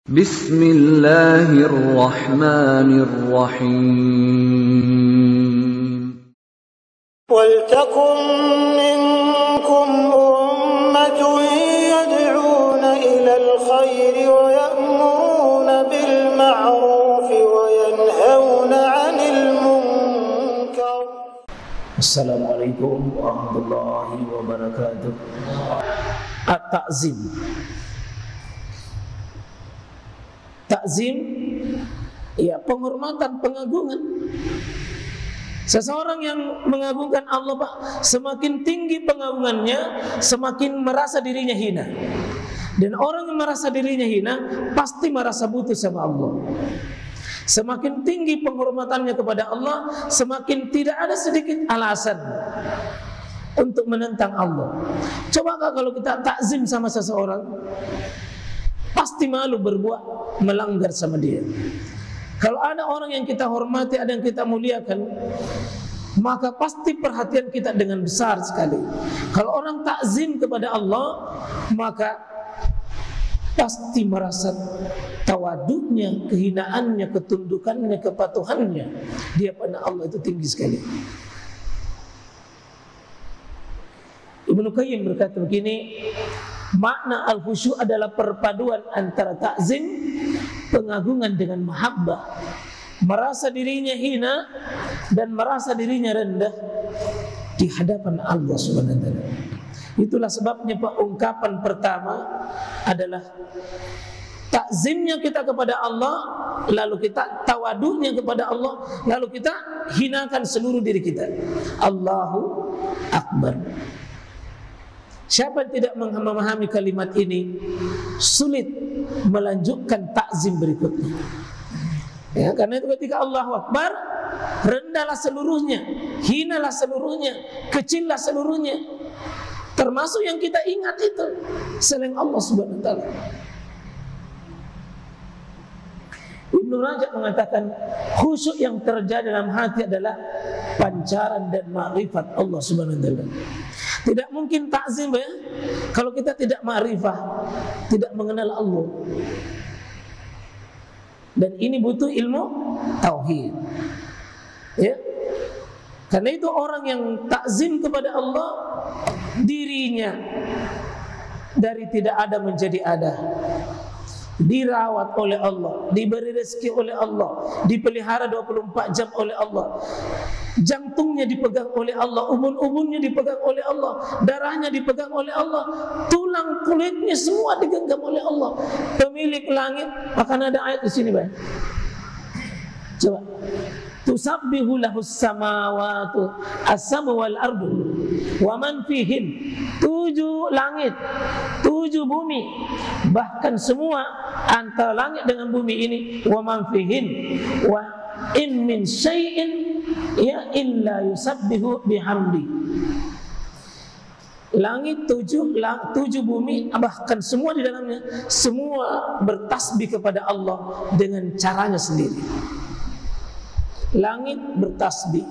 Bismillahirrahmanirrahim. وَلْتَكُنْ مِنْكُمْ أُمَّةٌ يَدْعُونَ إِلَى الْخَيْرِ وَيَأْمُرُونَ بِالْمَعْرُوفِ وَيَنْهَوْنَ عَنِ الْمُنْكَرِ. Assalamualaikum warahmatullahi wabarakatuh. At-ta'zim. Ta'zim, ya, penghormatan, pengagungan. Seseorang yang mengagungkan Allah, Pak, semakin tinggi pengagungannya, semakin merasa dirinya hina. Dan orang yang merasa dirinya hina pasti merasa butuh sama Allah. Semakin tinggi penghormatannya kepada Allah, semakin tidak ada sedikit alasan untuk menentang Allah. Cobakah kalau kita takzim sama seseorang, pasti malu berbuat melanggar sama dia. Kalau ada orang yang kita hormati, ada yang kita muliakan, maka pasti perhatian kita dengan besar sekali. Kalau orang takzim kepada Allah, maka pasti merasa tawaduknya, kehinaannya, ketundukannya, kepatuhannya dia pada Allah itu tinggi sekali. Ibnu Qayyim berkata begini, makna al-khusyu' adalah perpaduan antara takzim, pengagungan dengan mahabbah, merasa dirinya hina dan merasa dirinya rendah di hadapan Allah Subhanahu wa taala. Itulah sebabnya, Pak, ungkapan pertama adalah takzimnya kita kepada Allah, lalu kita tawaduknya kepada Allah, lalu kita hinakan seluruh diri kita. Allahu Akbar. Siapa yang tidak memahami kalimat ini, sulit melanjutkan takzim berikutnya. Ya, karena itu ketika Allahu Akbar, rendahlah seluruhnya, hinalah seluruhnya, kecillah seluruhnya. Termasuk yang kita ingat itu selain Allah Subhanahu wa taala. Ibnu Rajab mengatakan, khusyuk yang terjadi dalam hati adalah pancaran dan ma'rifat Allah Subhanahu wa taala. Tidak mungkin takzim, ya, kalau kita tidak ma'rifah, tidak mengenal Allah. Dan ini butuh ilmu tauhid. Ya. Karena itu orang yang takzim kepada Allah, dirinya dari tidak ada menjadi ada, dirawat oleh Allah, diberi rezeki oleh Allah, dipelihara 24 jam oleh Allah, jantungnya dipegang oleh Allah, ubun-ubunnya dipegang oleh Allah, darahnya dipegang oleh Allah, tulang kulitnya semua digenggam oleh Allah, pemilik langit. Akan ada ayat di sini, Bang. Coba. Tusabbihu lahus samawatu as-samu wal ardu wa man fihin. 7 langit, 7 bumi, bahkan semua antara langit dengan bumi ini, wa man fihin wa in min syai'in ya illa yusabbihu bihamdi. Langit 7 bumi, bahkan semua di dalamnya, semua bertasbih kepada Allah dengan caranya sendiri. Langit bertasbih,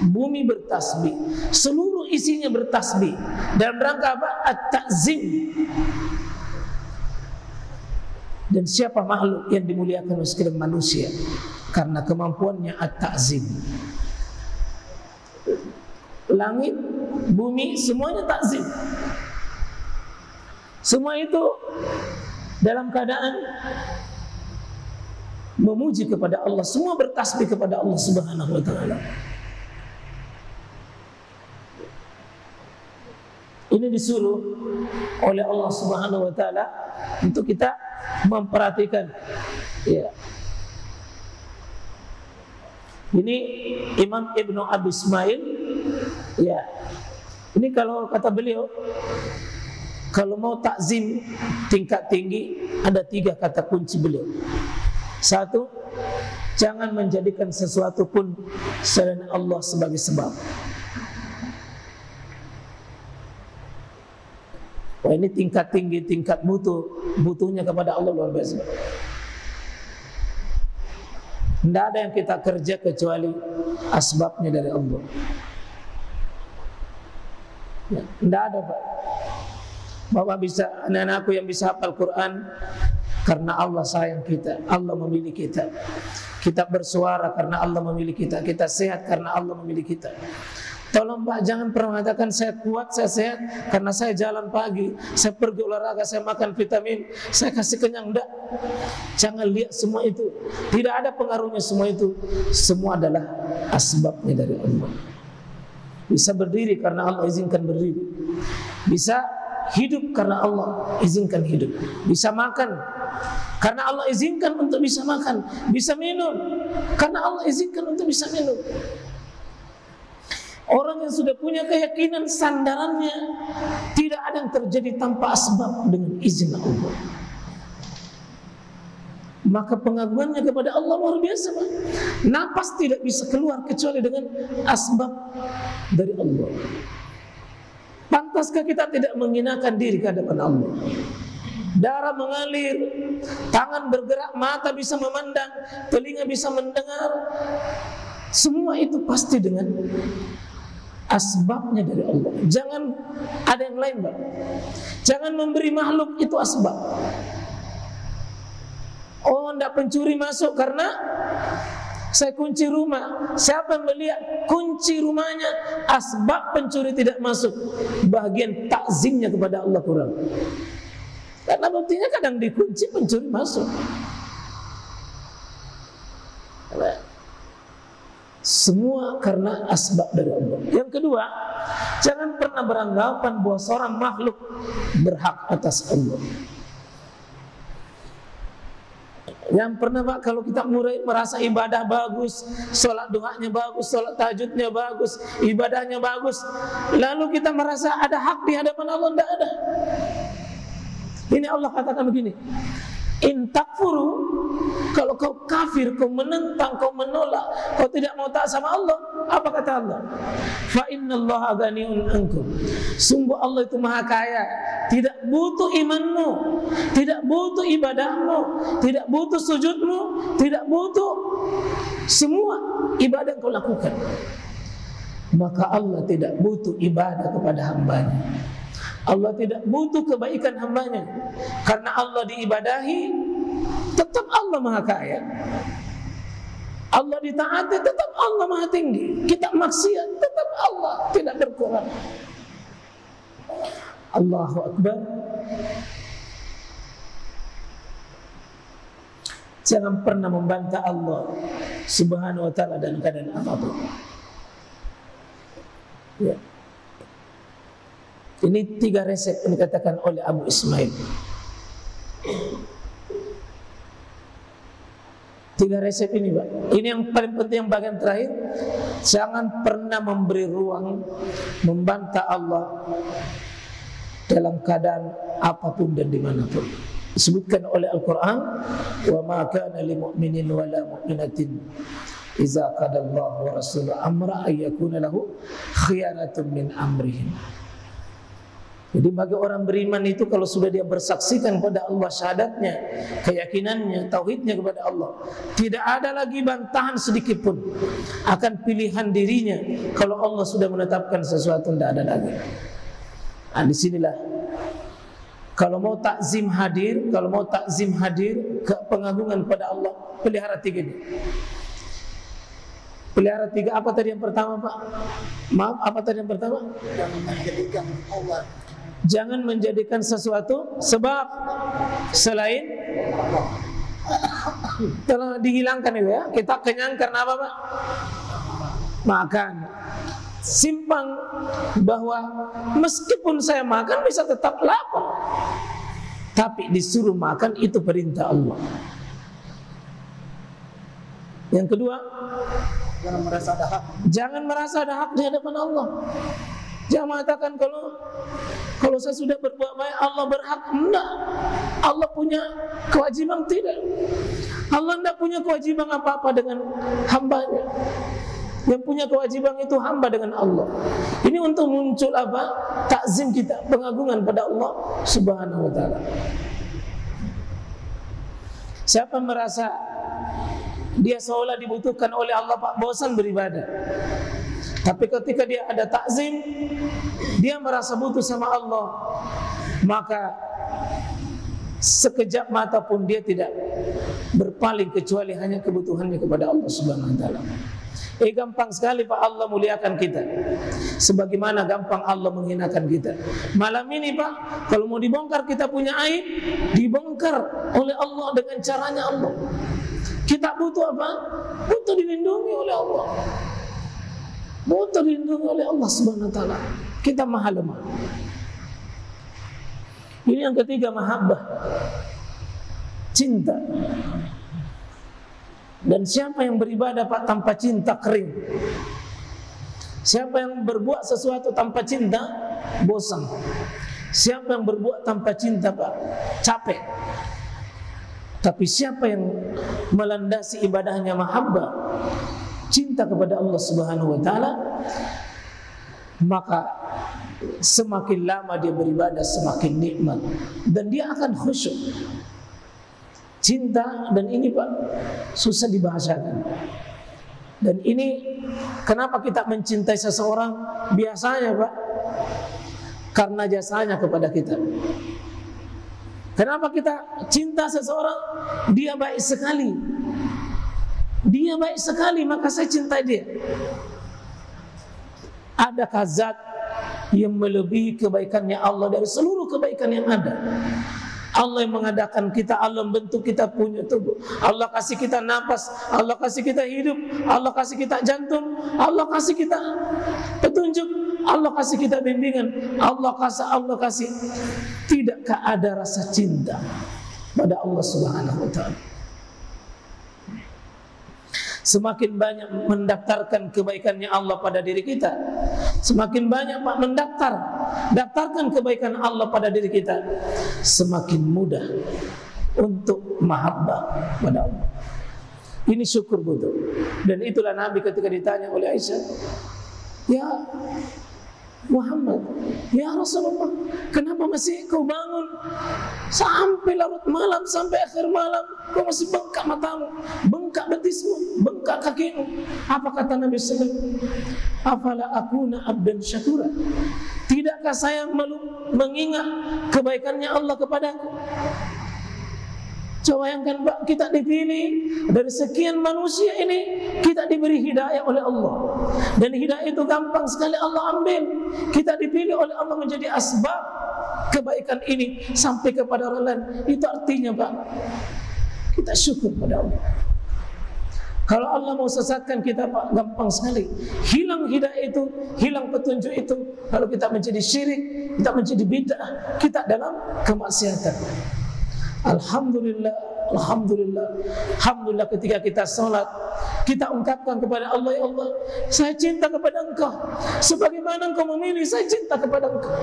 bumi bertasbih, seluruh isinya bertasbih. Dalam rangka apa? At-ta'zim. Dan siapa makhluk yang dimuliakan oleh sekalian manusia? Karena kemampuannya at-ta'zim. Langit, bumi, semuanya ta'zim. Semua itu dalam keadaan memuji kepada Allah, semua bertasbih kepada Allah Subhanahu wa taala. Ini disuruh oleh Allah Subhanahu wa taala untuk kita memperhatikan. Ya. Ini Imam Ibnu Abi Ismail, ya. Ini kalau kata beliau, kalau mau takzim tingkat tinggi, ada 3 kata kunci beliau. 1, jangan menjadikan sesuatu pun selain Allah sebagai sebab. Wah, ini tingkat tinggi, tingkat butuhnya kepada Allah luar biasa. Tidak ada yang kita kerja kecuali asbabnya dari Allah. Tidak ada, Pak. Bapak bisa, anak-anakku yang bisa hafal Quran, karena Allah sayang kita, Allah memilih kita. Kita bersuara karena Allah memilih kita. Kita sehat karena Allah memilih kita. Tolong Pak, jangan pernah mengatakan saya kuat, saya sehat karena saya jalan pagi, saya pergi olahraga, saya makan vitamin, saya kasih kenyang. Enggak. Jangan lihat semua itu. Tidak ada pengaruhnya semua itu. Semua adalah asbabnya dari Allah. Bisa berdiri karena Allah izinkan berdiri. Bisa hidup karena Allah izinkan hidup. Bisa makan karena Allah izinkan untuk bisa makan. Bisa minum karena Allah izinkan untuk bisa minum. Orang yang sudah punya keyakinan sandarannya tidak ada yang terjadi tanpa asbab dengan izin Allah. Maka pengagungannya kepada Allah luar biasa, Pak. Napas tidak bisa keluar kecuali dengan asbab dari Allah. Pantaskah kita tidak menghinakan diri ke hadapan Allah? Darah mengalir, tangan bergerak, mata bisa memandang, telinga bisa mendengar. Semua itu pasti dengan asbabnya dari Allah. Jangan ada yang lain, Pak. Jangan memberi makhluk itu asbab. Oh, tidak pencuri masuk karena saya kunci rumah. Siapa yang melihat kunci rumahnya? Asbab pencuri tidak masuk. Bagian takzimnya kepada Allah kurang. Karena buktinya kadang dikunci pencuri masuk. Semua karena asbab dari Allah. Yang kedua, jangan pernah beranggapan bahwa seorang makhluk berhak atas Allah. Yang pernah, Pak, kalau kita mulai merasa ibadah bagus, sholat duhanya bagus, sholat tahajudnya bagus, ibadahnya bagus, lalu kita merasa ada hak di hadapan Allah. Tidak ada. Ini Allah katakan begini, in takfuru, kalau kau kafir, kau menentang, kau menolak, kau tidak mau taat sama Allah, apa kata Allah? Fa innallaha ghaniyun ankum. Sungguh Allah itu maha kaya, tidak butuh imanmu, tidak butuh ibadahmu, tidak butuh sujudmu, tidak butuh semua ibadah yang kau lakukan. Maka Allah tidak butuh ibadah kepada hambanya. Allah tidak butuh kebaikan hambanya. Karena Allah diibadahi, tetap Allah maha kaya. Allah ditaati, tetap Allah maha tinggi. Kita maksiat, tetap Allah tidak berkurang. Allahu Akbar. Jangan pernah membantah Allah Subhanahu wa ta'ala dalam keadaan apapun. Ya. Ini 3 resep yang dikatakan oleh Abu Ismail. 3 resep ini, Pak. Ini yang paling penting, yang bagian terakhir. Jangan pernah memberi ruang membantah Allah dalam keadaan apapun dan dimanapun. Disebutkan oleh Al-Quran, wa ma kana lil mu'minin wa la mu'minatin idza qada Allahu wa rasuluhu amra ay yakuna lahu khiyanatun min amrihim. Jadi bagi orang beriman itu, kalau sudah dia bersaksikan pada Allah syahadatnya, keyakinannya, tauhidnya kepada Allah, tidak ada lagi bantahan sedikit pun akan pilihan dirinya. Kalau Allah sudah menetapkan sesuatu, tidak ada lagi. Nah, disinilah kalau mau takzim hadir, ke pengagungan pada Allah, pelihara 3 ini. Pelihara 3 apa tadi yang pertama, Pak? Maaf, apa tadi yang pertama? Jangan menjadikan sesuatu sebab selain telah dihilangkan itu, ya. Kita kenyang karena apa, Pak? Makan. Simpang bahwa meskipun saya makan bisa tetap lapar, tapi disuruh makan itu perintah Allah. Yang kedua, jangan merasa ada hak di hadapan Allah. Jangan mengatakan kalau saya sudah berbuat baik Allah berhak. Enggak. Allah punya kewajiban, tidak. Allah tidak punya kewajiban apa-apa dengan hambanya. Yang punya kewajiban itu hamba dengan Allah. Ini untuk muncul apa? Takzim kita, pengagungan pada Allah Subhanahu wa ta'ala. Siapa merasa dia seolah dibutuhkan oleh Allah, Pak, bosan beribadah. Tapi ketika dia ada takzim, dia merasa butuh sama Allah, maka sekejap mata pun dia tidak berpaling kecuali hanya kebutuhannya kepada Allah Subhanahu wa taala. Gampang sekali Pak Allah muliakan kita, sebagaimana gampang Allah menghinakan kita. Malam ini Pak, kalau mau dibongkar kita punya aib, dibongkar oleh Allah dengan caranya Allah. Kita butuh apa? Butuh dilindungi oleh Allah, butuh dilindungi oleh Allah Subhanahu wa taala. Kita maha lemah. Ini yang ketiga, mahabbah, cinta. Dan siapa yang beribadah Pak tanpa cinta kering. Siapa yang berbuat sesuatu tanpa cinta bosan. Siapa yang berbuat tanpa cinta Pak capek. Tapi siapa yang melandasi ibadahnya mahabbah, cinta kepada Allah Subhanahu wa taala, maka semakin lama dia beribadah semakin nikmat dan dia akan khusyuk. Cinta, dan ini Pak susah dibahasakan. Dan ini kenapa kita mencintai seseorang biasanya Pak? Karena jasanya kepada kita. Kenapa kita cinta seseorang? Dia baik sekali. Dia baik sekali, maka saya cintai dia. Adakah zat yang melebihi kebaikannya Allah dari seluruh kebaikan yang ada? Allah yang mengadakan kita, Allah membentuk kita punya tubuh, Allah kasih kita napas, Allah kasih kita hidup, Allah kasih kita jantung, Allah kasih kita petunjuk, Allah kasih kita bimbingan, Allah kasih. Tidakkah ada rasa cinta pada Allah Subhanahu wa taala? Semakin banyak mendaftarkan kebaikannya Allah pada diri kita, semakin banyak Pak daftarkan kebaikan Allah pada diri kita, semakin mudah untuk mahabbah pada Allah. Ini syukur betul. Dan itulah Nabi ketika ditanya oleh Aisyah, ya Muhammad, ya Rasulullah, kenapa masih kau bangun sampai larut malam, sampai akhir malam kau masih bengkak matamu, bengkak betismu, bengkak kakimu? Apa kata Nabi sallallahu alaihi wasallam? Afala akuna abdan syakura? Tidakkah saya mengingat kebaikannya Allah kepadaku? Coba bayangkan Pak, kita dipilih dari sekian manusia ini, kita diberi hidayah oleh Allah. Dan hidayah itu gampang sekali Allah ambil. Kita dipilih oleh Allah menjadi asbab kebaikan ini sampai kepada orang lain. Itu artinya Pak, kita syukur pada Allah. Kalau Allah mau sesatkan kita Pak, gampang sekali. Hilang hidayah itu, hilang petunjuk itu, lalu kita menjadi syirik, kita menjadi bid'ah, kita dalam kemaksiatan. Alhamdulillah, alhamdulillah, alhamdulillah, ketika kita salat, kita ungkapkan kepada Allah, ya Allah, saya cinta kepada Engkau, sebagaimana Engkau memilih, saya cinta kepada Engkau.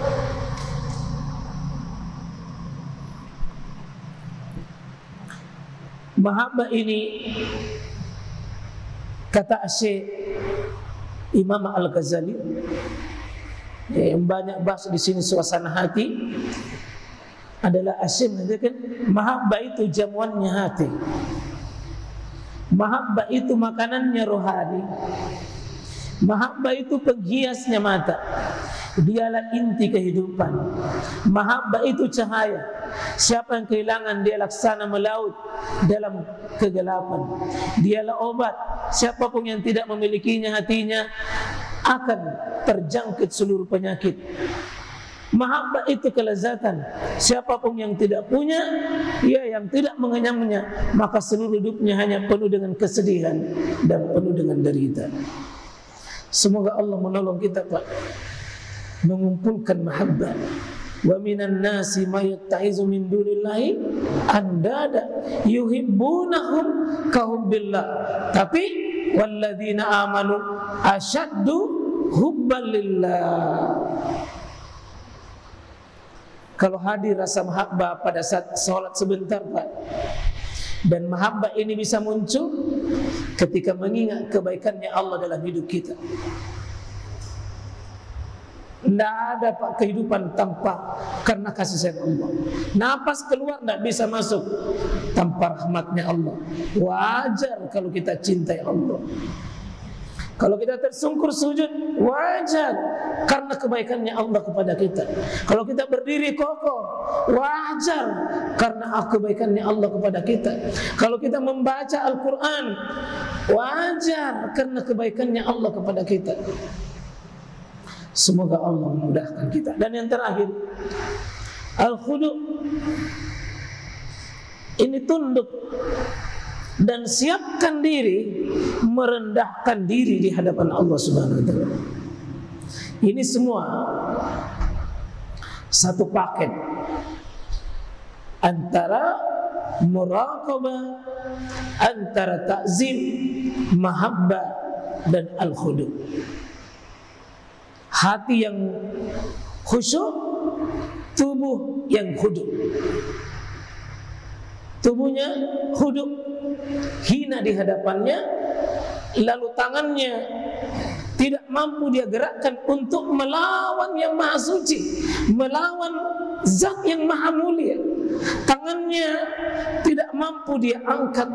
Mahabbah ini, kata Syekh Imam Al-Ghazali, yang banyak bahas di sini suasana hati, adalah Asyik mengatakan mahabbah itu jamuannya hati, mahabbah itu makanannya rohani, mahabbah itu penghiasnya mata, dialah inti kehidupan. Mahabbah itu cahaya, siapa yang kehilangan dia laksana melaut dalam kegelapan. Dialah obat, siapapun yang tidak memilikinya hatinya akan terjangkit seluruh penyakit. Mahabbah itu kelezatan, siapapun yang tidak punya, ya yang tidak mengenyangnya, maka seluruh hidupnya hanya penuh dengan kesedihan dan penuh dengan derita. Semoga Allah menolong kita Pak, mengumpulkan mahabbah. Wa minan nasi may yatta'izu min dunillahi andada yuhibbunahum kahubbillah. Tapi walladzina amanu asyaddu hubban lillah. Kalau hadir rasa mahabbah pada saat sholat sebentar Pak, dan mahabbah ini bisa muncul ketika mengingat kebaikannya Allah dalam hidup kita. Tidak ada Pak kehidupan tanpa karena kasih sayang Allah. Napas keluar tidak bisa masuk tanpa rahmatnya Allah. Wajar kalau kita cintai Allah. Kalau kita tersungkur sujud, wajar karena kebaikannya Allah kepada kita. Kalau kita berdiri kokoh, wajar karena kebaikannya Allah kepada kita. Kalau kita membaca Al-Quran, wajar karena kebaikannya Allah kepada kita. Semoga Allah memudahkan kita. Dan yang terakhir, al-khudu', ini tunduk dan siapkan diri, merendahkan diri di hadapan Allah Subhanahu wa taala. Ini semua satu paket antara muraqabah, antara ta'zim, mahabbah dan al-khudu'. Hati yang khusyuk, tubuh yang khudu'. Tubuhnya khudu', hina di hadapannya, lalu tangannya tidak mampu dia gerakkan untuk melawan yang maha suci, melawan zat yang maha mulia. Tangannya tidak mampu dia angkat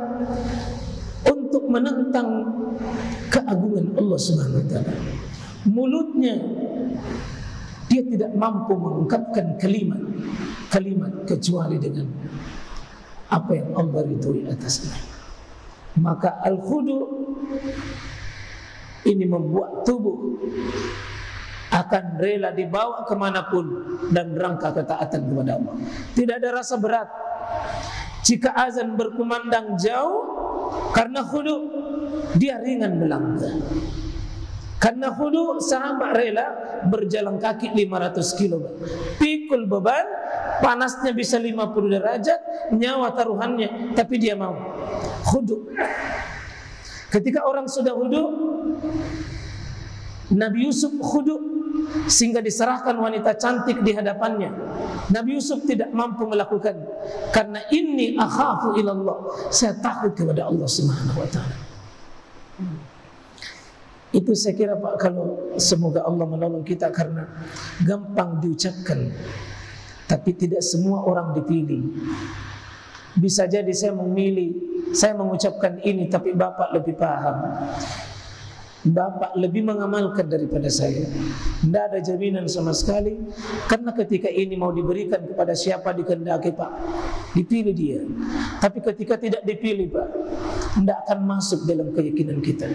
untuk menentang keagungan Allah Subhanahu wa taala. Mulutnya dia tidak mampu mengungkapkan kalimat kecuali dengan apa yang Allah ridhoi atasnya. Maka al-khudu' ini membuat tubuh akan rela dibawa kemanapun dan rangka ketaatan kepada Allah. Tidak ada rasa berat jika azan berkumandang jauh, karena khudu' dia ringan melangkah. Karena khudu' sahabat rela berjalan kaki 500 km, pikul beban, panasnya bisa 50 derajat, nyawa taruhannya, tapi dia mau khudu'. Ketika orang sudah khudu', Nabi Yusuf khudu' sehingga diserahkan wanita cantik di hadapannya. Nabi Yusuf tidak mampu melakukan, karena inni akhafu ilallah, saya takut kepada Allah Subhanahu wa taala. Itu saya kira Pak, kalau semoga Allah menolong kita, karena gampang diucapkan tapi tidak semua orang dipilih. Bisa jadi saya memilih, saya mengucapkan ini tapi Bapak lebih paham, Bapak lebih mengamalkan daripada saya. Tidak ada jaminan sama sekali, karena ketika ini mau diberikan kepada siapa dikehendaki Pak, dipilih dia. Tapi ketika tidak dipilih Pak, tidak akan masuk dalam keyakinan kita.